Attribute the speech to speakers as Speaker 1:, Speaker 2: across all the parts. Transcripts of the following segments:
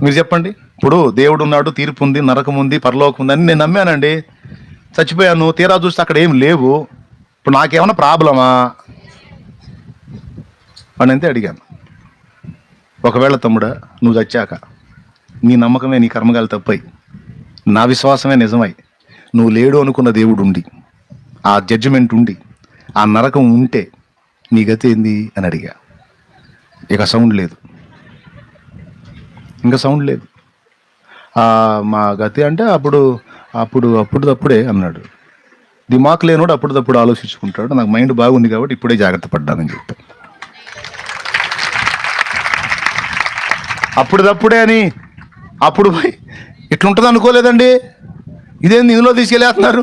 Speaker 1: మీరు చెప్పండి. ఇప్పుడు దేవుడు ఉన్నాడు, తీర్పు ఉంది, నరకం ఉంది, పరలోకం ఉంది అని నేను నమ్మానండి. చచ్చిపోయాను, తీరా చూస్తే అక్కడ ఏం లేవు. ఇప్పుడు నాకేమన్నా ప్రాబ్లమా అని అంతే అడిగాను. ఒకవేళ తమ్ముడా నువ్వు చచ్చాక నీ నమ్మకమే నీ కర్మగాలి తప్పై, నా విశ్వాసమే నిజమై, నువ్వు లేడు అనుకున్న దేవుడు ఉండి, ఆ జడ్జిమెంట్ ఉండి, ఆ నరకం ఉంటే నీ గతి ఏంది అని అడిగా. ఇక సౌండ్ లేదు, ఇంకా సౌండ్ లేదు. మా గతి అంటే అప్పుడప్పుడే అన్నాడు. దిమాక్ లేనోడు అప్పుడప్పుడు ఆలోచించుకుంటాడు. నాకు మైండ్ బాగుంది కాబట్టి ఇప్పుడే జాగ్రత్త పడ్డానని చెప్పి. అప్పుడప్పుడే అని అప్పుడు పోయి ఇట్లుంటుంది అనుకోలేదండి. ఇదేంది ఇందులో తీసుకెళ్ళేస్తున్నారు,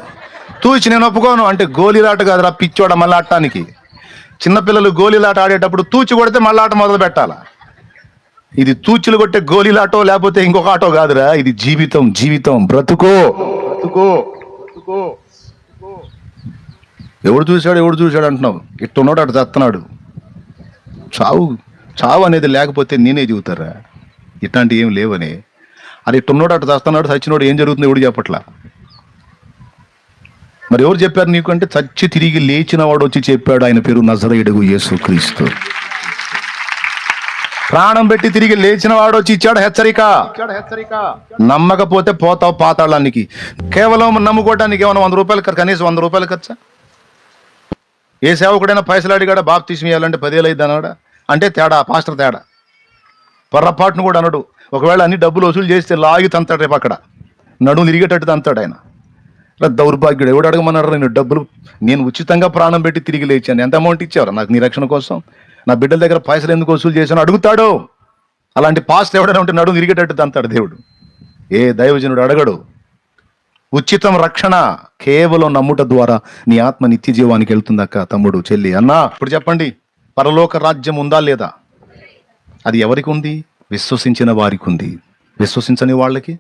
Speaker 1: తూచి నేను ఒప్పుకోను అంటే గోళీలాట కాదురా పిచ్చోడ. మళ్ళీ ఆడటానికి చిన్నపిల్లలు గోళీలాట ఆడేటప్పుడు తూచి కొడితే మళ్ళీ ఆట మొదలు పెట్టాలా. ఇది తూచులు కొట్టే గోళీలాటో లేకపోతే ఇంకొక ఆటో కాదురా, ఇది జీవితం. జీవితం బ్రతుకో. ఎవడు చూశాడు అంటున్నావు. ఇట్టున్నాడు అటు చస్తున్నాడు. చావు అనేది లేకపోతే నేనే చెబుతారా, ఇట్లాంటివి ఏం లేవని. అది ఇట్టున్నాడు అటు చస్తున్నాడు, చచ్చినోడు ఏం జరుగుతుందో ఎవడు చెప్పట్లా. మరి ఎవరు చెప్పారు నీకు అంటే, చచ్చి తిరిగి లేచిన వాడు వచ్చి చెప్పాడు. ఆయన పేరు నజరేయుడు యేసుక్రీస్తు. ప్రాణం పెట్టి తిరిగి లేచిన వాడు వచ్చి ఇచ్చాడు హెచ్చరిక. నమ్మకపోతే పోతావు పాతాళానికి. కేవలం నమ్ముకోవడానికి ఏమైనా 100 రూపాయలు, కనీసం 100 రూపాయలు ఖర్చా? ఏ సేవకుడైనా పైసలు అడిగాడా బాప్తిస్మం ఇవ్వాలంటే 10,000 అయింది అన్నాడా అంటే తేడా, పాస్టర్ తేడా. పొర్రపాటును కూడా అనడు. ఒకవేళ అన్ని డబ్బులు వసూలు చేస్తే లాగి తంతాడు, రేపు అక్కడ నడుము తిరిగేటట్టు తంతాడు ఆయన. దౌర్భాగ్యుడు. ఎవడు అడగమన్నాడు నేను డబ్బులు? నేను ఉచితంగా ప్రాణం పెట్టి తిరిగి లేచాను. ఎంత అమౌంట్ ఇచ్చారు నాకు నీ రక్షణ కోసం? నా బిడ్డల దగ్గర పైసలు ఎందుకు వసూలు చేశాను అడుగుతాడు. అలాంటి పాస్టర్ ఎవడైనా ఉంటే నడుము తిరిగేటట్టు తంతాడు దేవుడు. ఏ దైవజనుడు అడగడు. ఉచితం రక్షణ కేవలం నమ్ముట ద్వారా నీ ఆత్మ నిత్య జీవానికి వెళ్తుందక్క, తమ్ముడు, చెల్లి, అన్నా. ఇప్పుడు చెప్పండి, పరలోక రాజ్యం ఉందా లేదా? అది ఎవరికి ఉంది? విశ్వసించిన వారికి ఉంది. విశ్వసించని వాళ్ళకి